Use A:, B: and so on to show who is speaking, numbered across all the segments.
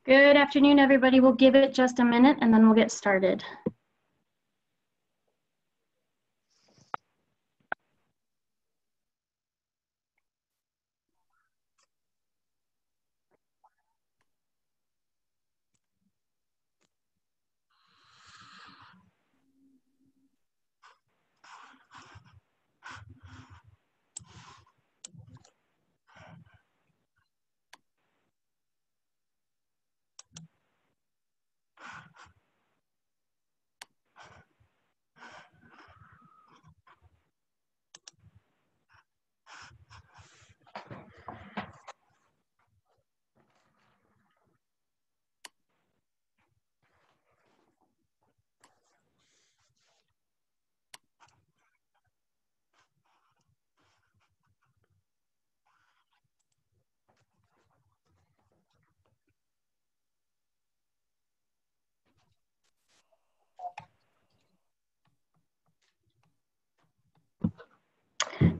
A: Good afternoon, everybody. We'll give it just a minute and then we'll get started.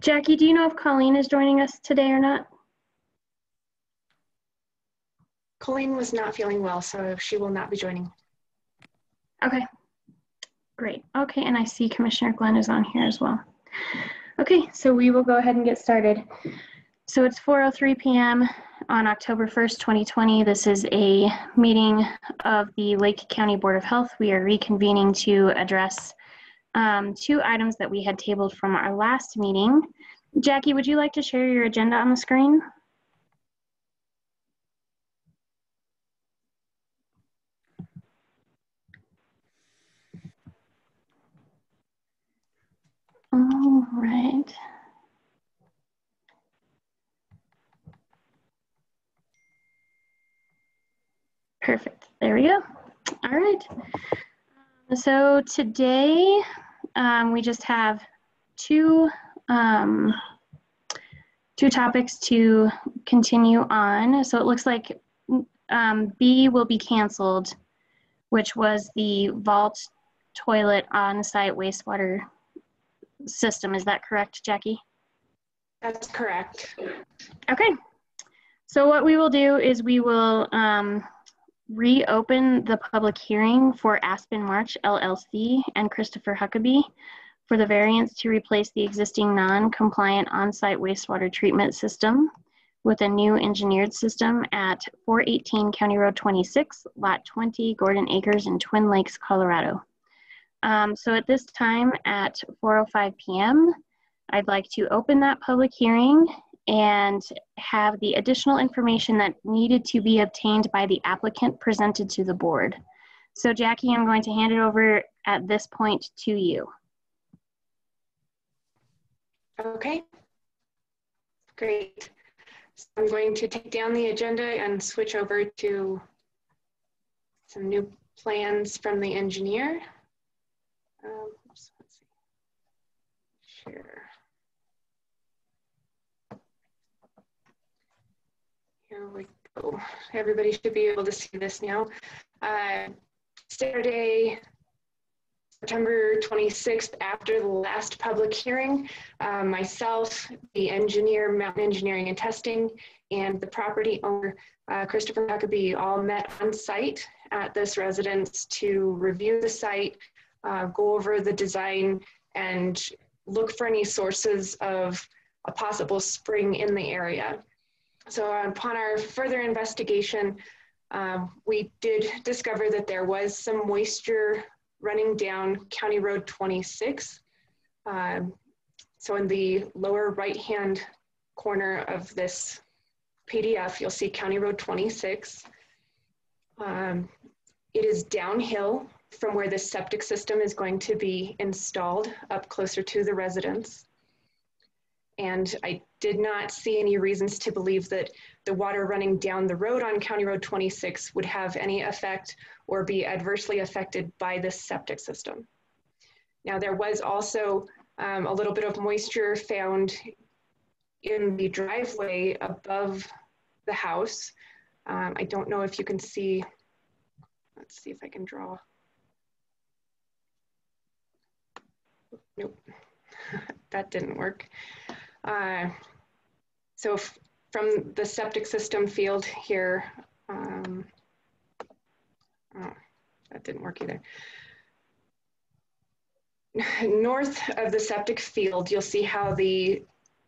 A: Jackie, do you know if Colleen is joining us today or not?
B: Colleen was not feeling well, so she will not be joining.
A: Okay, great. Okay, and I see Commissioner Glenn is on here as well. Okay, so we will go ahead and get started. So it's 4:03 p.m. on October 1st, 2020. This is a meeting of the Lake County Board of Health. We are reconvening to address two items that we had tabled from our last meeting. Jackie, would you like to share your agenda on the screen? All right. Perfect. There we go. All right. So today we just have two topics to continue on. So it looks like B will be canceled, which was the vault toilet on-site wastewater system. Is that correct, Jackie?
B: That's correct.
A: Okay. So what we will do is we will reopen the public hearing for Aspen March LLC and Christopher Huckabee for the variance to replace the existing non-compliant on-site wastewater treatment system with a new engineered system at 418 County Road 26, Lot 20, Gordon Acres in Twin Lakes, Colorado. So at this time at 4:05 p.m., I'd like to open that public hearing and have the additional information that needed to be obtained by the applicant presented to the board. So Jackie, I'm going to hand it over at this point to you.
B: Okay, great. So I'm going to take down the agenda and switch over to some new plans from the engineer. Let's see. Share. Here we go. Everybody should be able to see this now. Saturday, September 26th, after the last public hearing, myself, the engineer, Mountain Engineering and Testing, and the property owner, Christopher Huckabee, all met on site at this residence to review the site, go over the design, and look for any sources of a possible spring in the area. So upon our further investigation, we did discover that there was some moisture running down County Road 26. So in the lower right-hand corner of this PDF, you'll see County Road 26. It is downhill from where the septic system is going to be installed up closer to the residence. And I did not see any reasons to believe that the water running down the road on County Road 26 would have any effect or be adversely affected by this septic system. Now, there was also a little bit of moisture found in the driveway above the house. I don't know if you can see, let's see if I can draw. Nope, that didn't work. So from the septic system field here, Oh, that didn't work either. North of the septic field, you'll see how the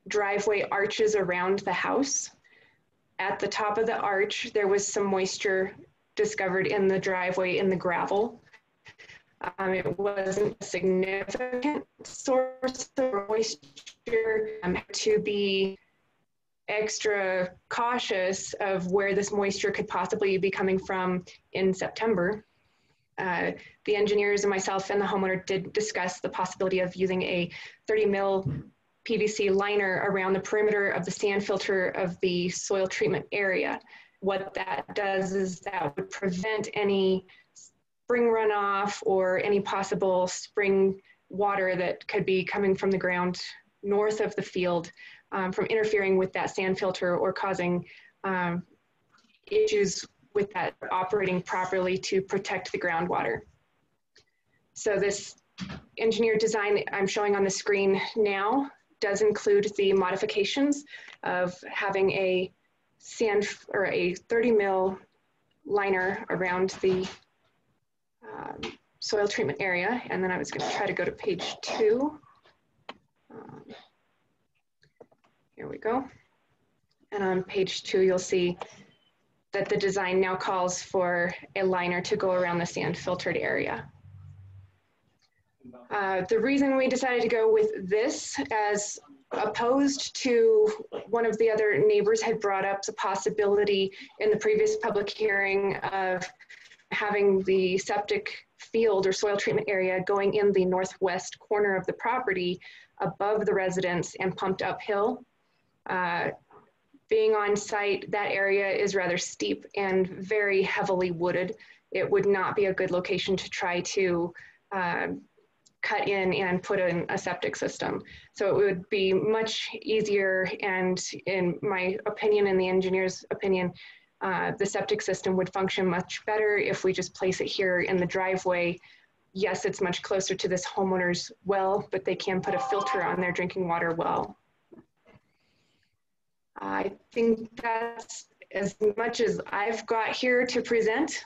B: driveway arches around the house. At the top of the arch, there was some moisture discovered in the driveway in the gravel. It wasn't a significant source of moisture. To be extra cautious of where this moisture could possibly be coming from in September, the engineers and myself and the homeowner did discuss the possibility of using a 30 mil PVC liner around the perimeter of the sand filter of the soil treatment area. What that does is that would prevent any spring runoff or any possible spring water that could be coming from the ground north of the field from interfering with that sand filter or causing issues with that operating properly to protect the groundwater. So this engineered design I'm showing on the screen now does include the modifications of having a sand or a 30 mil liner around the soil treatment area. And then I was going to try to go to page 2. Here we go. And on page 2, you'll see that the design now calls for a liner to go around the sand filtered area. The reason we decided to go with this, as opposed to one of the other neighbors had brought up the possibility in the previous public hearing of having the septic field or soil treatment area going in the northwest corner of the property above the residence and pumped uphill. Being on site, that area is rather steep and very heavily wooded. It would not be a good location to try to cut in and put in a septic system. So it would be much easier, and in my opinion and the engineer's opinion, the septic system would function much better if we just place it here in the driveway. Yes, it's much closer to this homeowner's well, but they can put a filter on their drinking water well. I think that's as much as I've got here to present.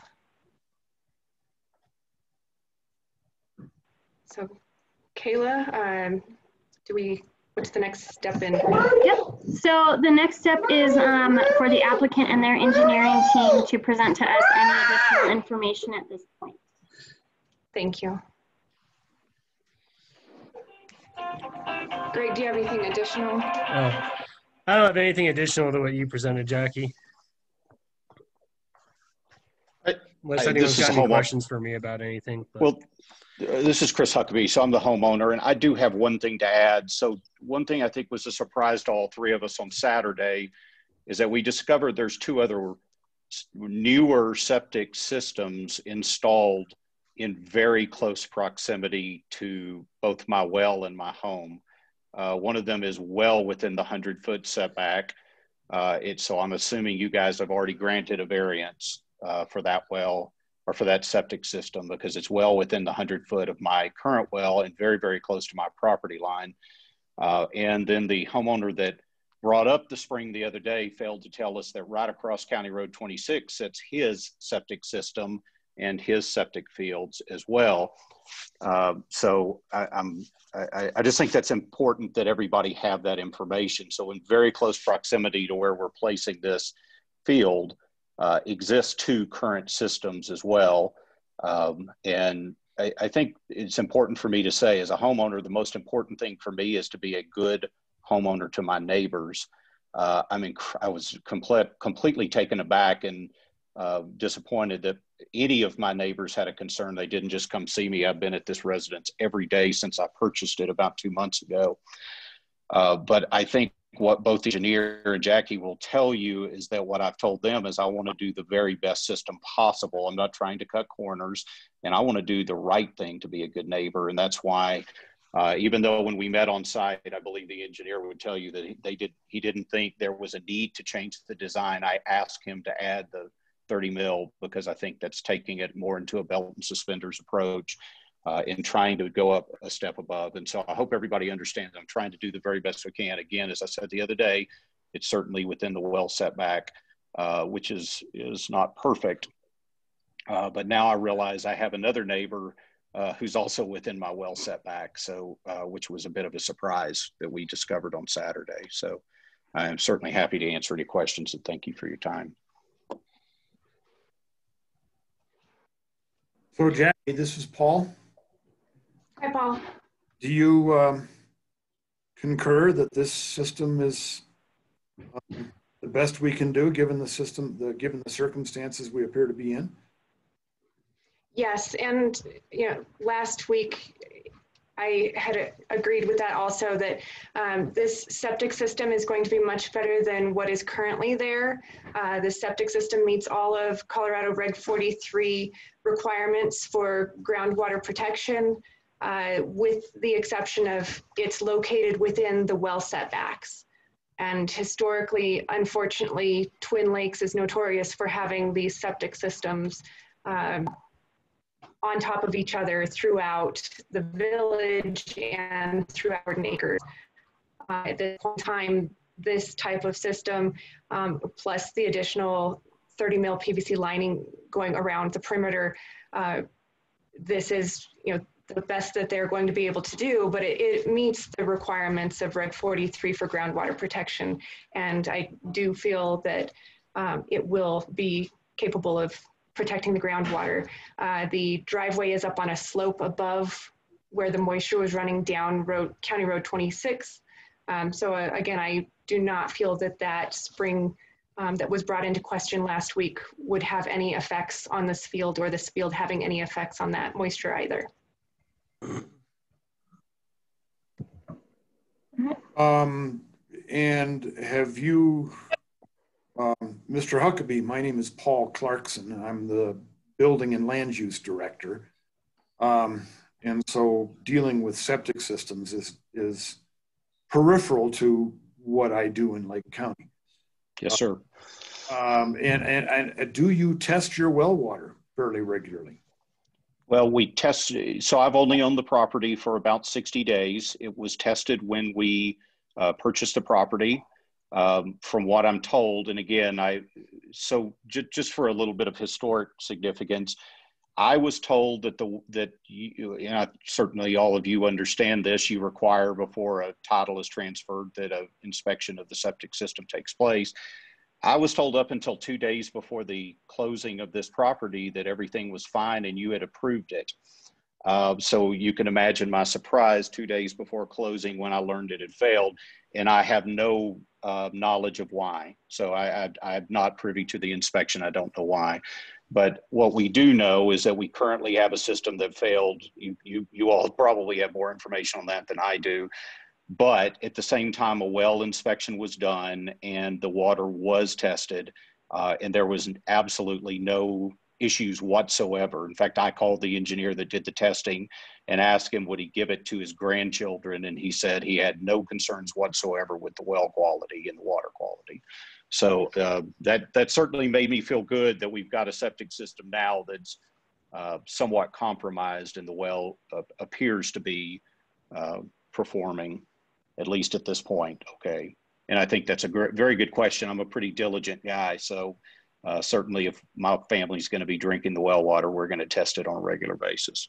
B: So Kayla, what's the next step in?
A: Yep, so the next step is for the applicant and their engineering team to present to us any additional information at this point.
B: Thank you. Greg, do you have anything additional?
C: I don't have anything additional to what you presented, Jackie. Unless anyone's got any questions for me about anything. But.
D: Well, this is Chris Huckabee, so I'm the homeowner, and I do have one thing to add. So one thing I think was a surprise to all three of us on Saturday is that we discovered there's 2 other newer septic systems installed in very close proximity to both my well and my home. One of them is well within the 100-foot setback. So I'm assuming you guys have already granted a variance for that well or for that septic system, because it's well within the 100-foot of my current well and very, very close to my property line. And then the homeowner that brought up the spring the other day failed to tell us that right across County Road 26 sits his septic system and his septic fields as well. So I just think that's important that everybody have that information. So in very close proximity to where we're placing this field exists 2 current systems as well. And I think it's important for me to say, as a homeowner, the most important thing for me is to be a good homeowner to my neighbors. I was completely taken aback and disappointed that any of my neighbors had a concern. They didn't just come see me. I've been at this residence every day since I purchased it about 2 months ago. But I think what both the engineer and Jackie will tell you is that what I've told them is I want to do the very best system possible. I'm not trying to cut corners, and I want to do the right thing to be a good neighbor. And that's why, even though when we met on site, I believe the engineer would tell you that he didn't think there was a need to change the design. I asked him to add the 30 mil because I think that's taking it more into a belt and suspenders approach in trying to go up a step above. And so I hope everybody understands I'm trying to do the very best we can. Again, as I said the other day, it's certainly within the well setback, which is not perfect. But now I realize I have another neighbor who's also within my well setback, so which was a bit of a surprise that we discovered on Saturday. So I'm certainly happy to answer any questions, and thank you for your time.
E: So Jackie, this is Paul.
B: Hi, Paul.
E: Do you concur that this system is the best we can do given the given the circumstances we appear to be in?
B: Yes, and last week I had agreed with that also, that this septic system is going to be much better than what is currently there. The septic system meets all of Colorado Reg 43 requirements for groundwater protection, with the exception of it's located within the well setbacks. And historically, unfortunately, Twin Lakes is notorious for having these septic systems on top of each other throughout the village and throughout Gordon Acres. At this point in time, this type of system, plus the additional 30 mil PVC lining going around the perimeter, this is the best that they're going to be able to do, but it meets the requirements of Reg 43 for groundwater protection. And I do feel that it will be capable of protecting the groundwater. The driveway is up on a slope above where the moisture was running down County Road 26. So again, I do not feel that spring that was brought into question last week would have any effects on this field, or this field having any effects on that moisture either.
E: And have you, Mr. Huckabee, my name is Paul Clarkson. I'm the Building and Land Use Director. And so dealing with septic systems is peripheral to what I do in Lake County.
D: Yes, sir.
E: And do you test your well water fairly regularly?
D: Well, we test, so I've only owned the property for about 60 days. It was tested when we purchased the property. From what I'm told, and again, so just for a little bit of historic significance, I was told that certainly all of you understand this, you require before a title is transferred that an inspection of the septic system takes place. I was told up until 2 days before the closing of this property that everything was fine and you had approved it. So you can imagine my surprise 2 days before closing when I learned it had failed, and I have no knowledge of why. So I'm not privy to the inspection. I don't know why. But what we do know is that we currently have a system that failed. You all probably have more information on that than I do. But at the same time, a well inspection was done and the water was tested, and there was absolutely no issues whatsoever. In fact, I called the engineer that did the testing and asked him would he give it to his grandchildren, and he said he had no concerns whatsoever with the well quality and the water quality. So that certainly made me feel good that we've got a septic system now that's somewhat compromised and the well appears to be performing, at least at this point. Okay. And I think that's a very good question. I'm a pretty diligent guy. So certainly if my family's going to be drinking the well water, we're going to test it on a regular basis.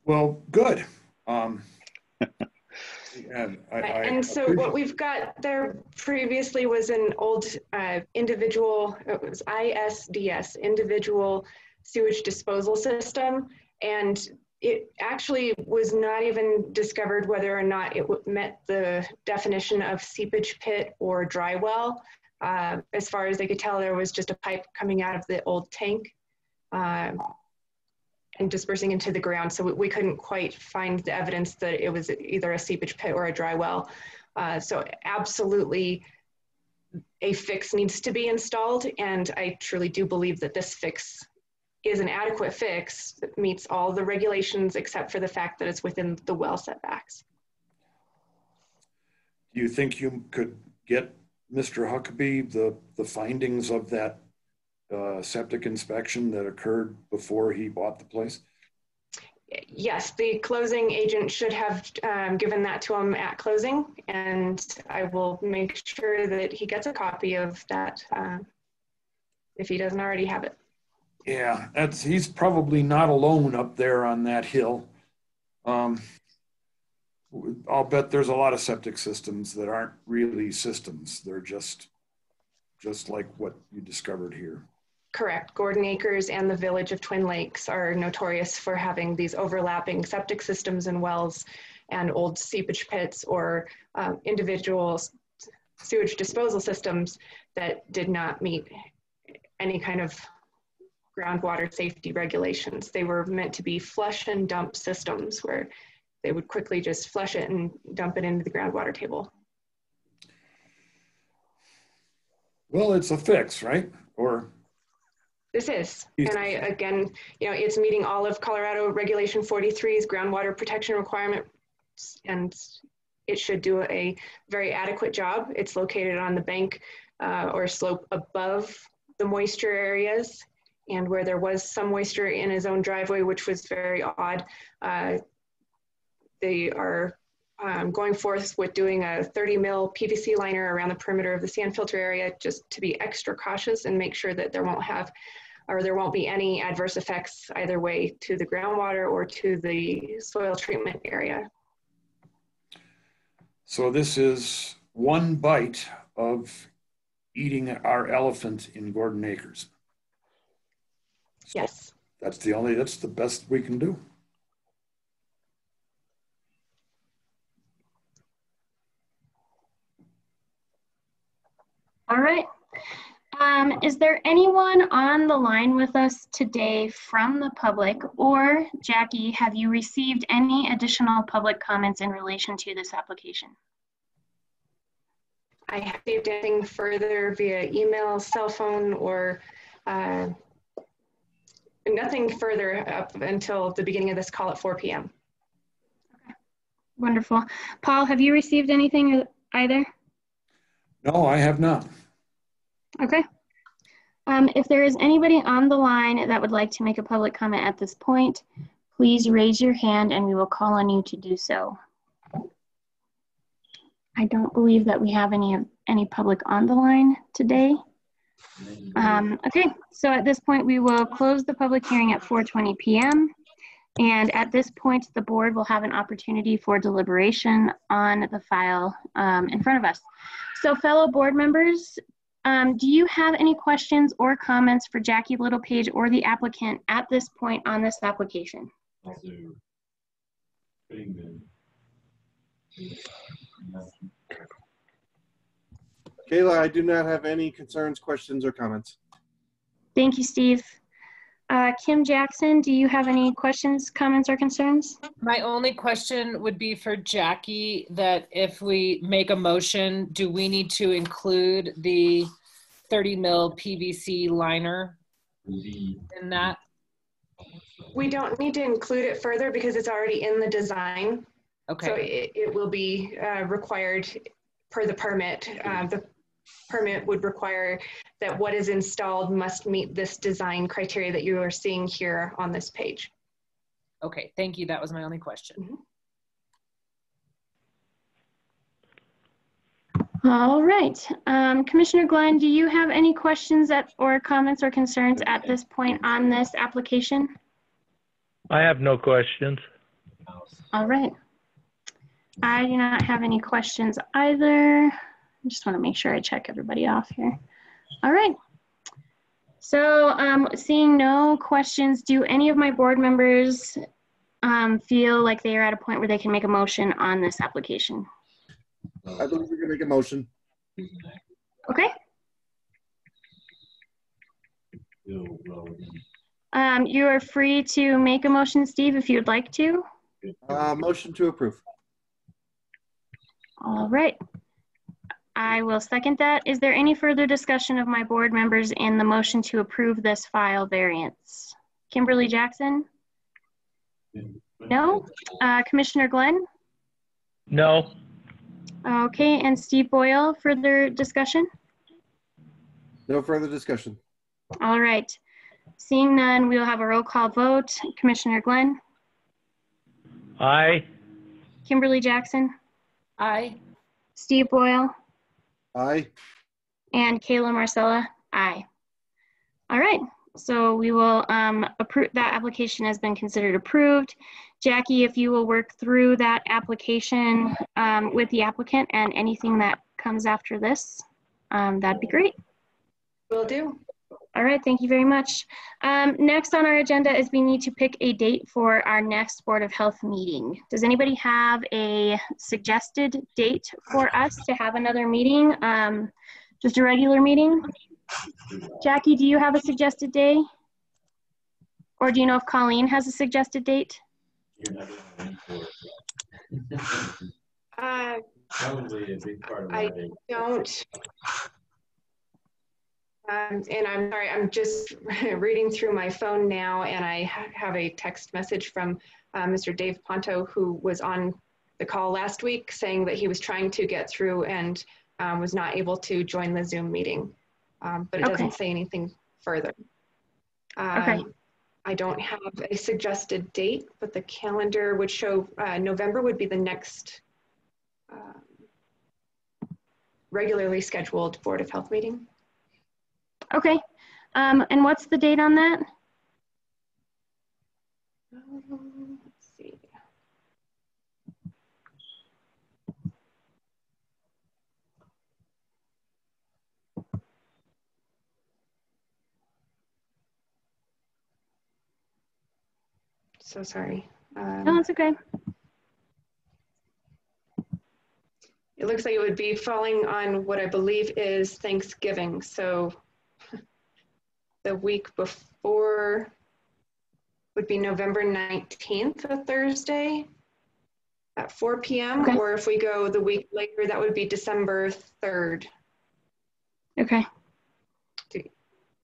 E: Well, good.
B: And so what we've got there previously was an old individual, it was ISDS, individual sewage disposal system. And it actually was not even discovered whether or not it met the definition of seepage pit or dry well. As far as they could tell, there was just a pipe coming out of the old tank and dispersing into the ground. So we couldn't quite find the evidence that it was either a seepage pit or a dry well. So absolutely a fix needs to be installed. And I truly do believe that this fix is an adequate fix that meets all the regulations except for the fact that it's within the well setbacks.
E: Do you think you could get Mr. Huckabee the findings of that septic inspection that occurred before he bought the place?
B: Yes, the closing agent should have given that to him at closing, and I will make sure that he gets a copy of that if he doesn't already have it.
E: Yeah, he's probably not alone up there on that hill. I'll bet there's a lot of septic systems that aren't really systems. They're just like what you discovered here.
B: Correct. Gordon Acres and the village of Twin Lakes are notorious for having these overlapping septic systems and wells and old seepage pits or individual sewage disposal systems that did not meet any kind of groundwater safety regulations. They were meant to be flush and dump systems where they would quickly just flush it and dump it into the groundwater table.
E: Well, it's a fix, right? Or
B: this is, and again, it's meeting all of Colorado Regulation 43's groundwater protection requirement, and it should do a very adequate job. It's located on the bank or slope above the moisture areas, and where there was some moisture in his own driveway, which was very odd. They are going forth with doing a 30 mil PVC liner around the perimeter of the sand filter area, just to be extra cautious and make sure that there won't be any adverse effects either way to the groundwater or to the soil treatment area.
E: So this is one bite of eating our elephant in Gordon Acres. So
B: yes.
E: That's the best we can do.
A: All right. Is there anyone on the line with us today from the public, or Jackie, have you received any additional public comments in relation to this application?
B: I have received anything further via email, cell phone, or nothing further up until the beginning of this call at 4 p.m.
A: Okay. Wonderful. Paul, have you received anything either?
E: No, I have not.
A: Okay. If there is anybody on the line that would like to make a public comment at this point, please raise your hand and we will call on you to do so. I don't believe that we have any public on the line today. Okay, so at this point we will close the public hearing at 4:20 p.m. And at this point, the board will have an opportunity for deliberation on the file in front of us. So fellow board members, do you have any questions or comments for Jackie Littlepage or the applicant at this point on this application?
F: I do.
G: Kayla, I do not have any concerns, questions, or comments.
A: Thank you, Steve. Kim Jackson, do you have any questions, comments, or concerns?
H: My only question would be for Jackie, that if we make a motion, do we need to include the 30 mil PVC liner in that?
B: We don't need to include it further because it's already in the design.
H: Okay.
B: So it will be required per the permit. The permit would require that what is installed must meet this design criteria that you are seeing here on this page.
H: Okay, thank you. That was my only question.
A: Mm-hmm. All right. Commissioner Glenn, do you have any questions or comments or concerns at this point on this application?
I: I have no questions.
A: All right. I do not have any questions either. I just want to make sure I check everybody off here. All right. So seeing no questions, do any of my board members feel like they are at a point where they can make a motion on this application?
G: I believe we can make a motion.
A: Okay. You are free to make a motion, Steve, if you'd like to.
G: Motion to approve.
A: All right. I will second that. Is there any further discussion of my board members in the motion to approve this file variance? Kimberly Jackson? No? Commissioner Glenn?
I: No.
A: Okay, and Steve Boyle, further discussion?
G: No further discussion.
A: All right. Seeing none, we will have a roll call vote. Commissioner Glenn?
I: Aye.
A: Kimberly Jackson?
H: Aye.
A: Steve Boyle?
G: Aye.
A: And Kayla Marcella? Aye. All right, so we will approve, that application has been considered approved. Jackie, if you will work through that application with the applicant and anything that comes after this, that'd be great.
B: Will do.
A: All right, thank you very much. Next on our agenda is we need to pick a date for our next Board of Health meeting. Does anybody have a suggested date for us to have another meeting? Just a regular meeting? Jackie, do you have a suggested day? Or do you know if Colleen has a suggested date?
F: Probably a big part of
B: I
F: that.
B: don't. And I'm sorry, I'm just reading through my phone now, and I have a text message from Mr. Dave Ponto, who was on the call last week, saying that he was trying to get through and was not able to join the Zoom meeting, but it doesn't say anything further.
A: Okay.
B: I don't have a suggested date, but the calendar would show November would be the next regularly scheduled Board of Health meeting.
A: Okay, and what's the date on that?
B: Let's see. So sorry.
A: No, it's okay.
B: It looks like it would be falling on what I believe is Thanksgiving. So the week before would be November 19th, a Thursday at 4 p.m.
A: Okay.
B: Or if we go the week later, that would be December 3rd.
A: Okay.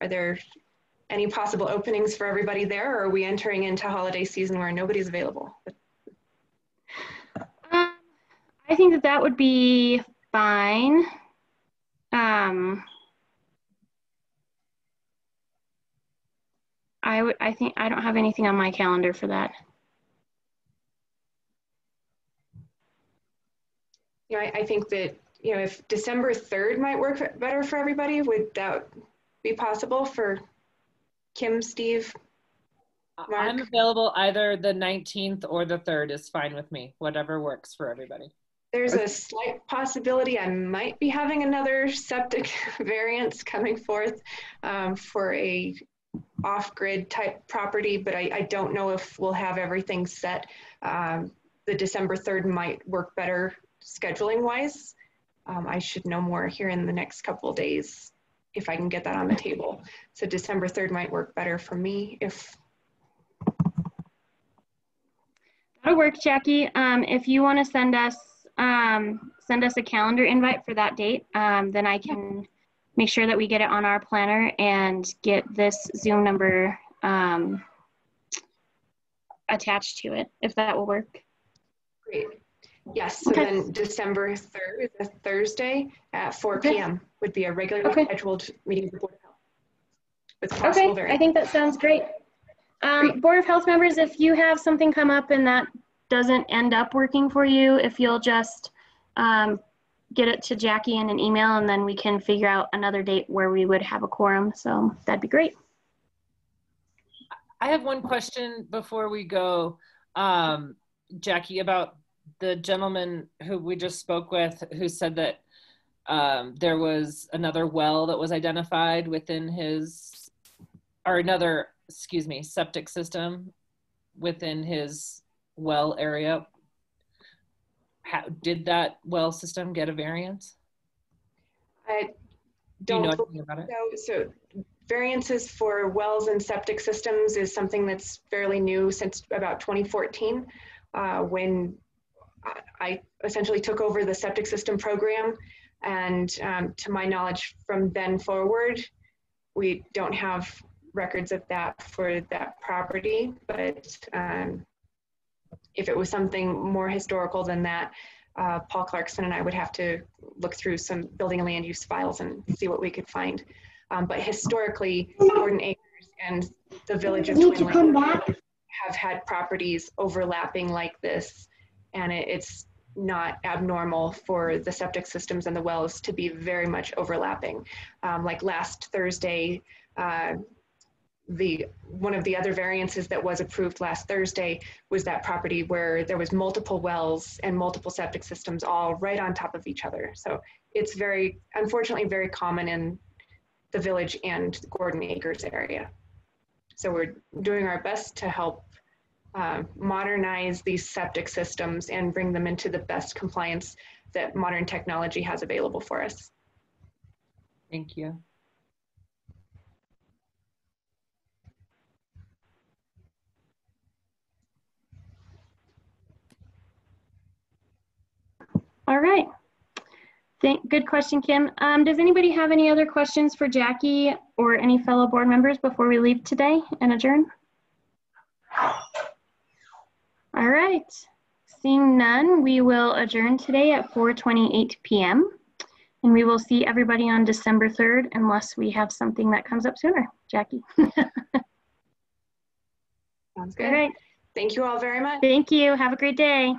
B: Are there any possible openings for everybody there, or are we entering into holiday season where nobody's available?
A: I think that that would be fine. I think I don't have anything on my calendar for that.
B: You know, I think that, you know, if December 3rd might work better for everybody, would that be possible for Kim, Steve, Mark?
H: I'm available either the 19th or the 3rd is fine with me, whatever works for everybody.
B: There's a slight possibility I might be having another septic variance coming forth for a off-grid type property, but I don't know if we'll have everything set. The December 3rd might work better scheduling wise. I should know more here in the next couple of days if I can get that on the table. So December 3rd might work better for me if.
A: That'll work, Jackie. If you want to send us a calendar invite for that date, then I can make sure that we get it on our planner and get this Zoom number attached to it, if that will work.
B: Great. Yes, so
A: Okay.
B: then December 3rd, a Thursday at 4 p.m. would be a regularly scheduled meeting of the Board of Health. With possible variance.
A: I think that sounds great. Board of Health members, if you have something come up and that doesn't end up working for you, if you'll just get it to Jackie in an email, and then we can figure out another date where we would have a quorum. So that'd be great.
H: I have one question before we go, Jackie, about the gentleman who we just spoke with, who said that there was another well that was identified within his, or another, excuse me, septic system within his well area. How did that well system get a variance?
B: I
H: Do you know
B: don't
H: anything about it?
B: So variances for wells and septic systems is something that's fairly new since about 2014, when I essentially took over the septic system program. And to my knowledge, from then forward, we don't have records of that for that property. But if it was something more historical than that, Paul Clarkson and I would have to look through some building and land use files and see what we could find. But historically, Gordon Acres and the village of Twin Lake have had properties overlapping like this, and it's not abnormal for the septic systems and the wells to be very much overlapping. Like last Thursday, One of the other variances that was approved last Thursday was that property where there was multiple wells and multiple septic systems all right on top of each other. So it's unfortunately very common in the village and Gordon Acres area. So we're doing our best to help modernize these septic systems and bring them into the best compliance that modern technology has available for us.
H: Thank you.
A: All right. Good question, Kim. Does anybody have any other questions for Jackie or any fellow board members before we leave today and adjourn? All right. Seeing none, we will adjourn today at 4:28 p.m. And we will see everybody on December 3rd unless we have something that comes up sooner. Jackie.
B: Sounds good.
A: All right.
B: Thank you all very much.
A: Thank you. Have a great day.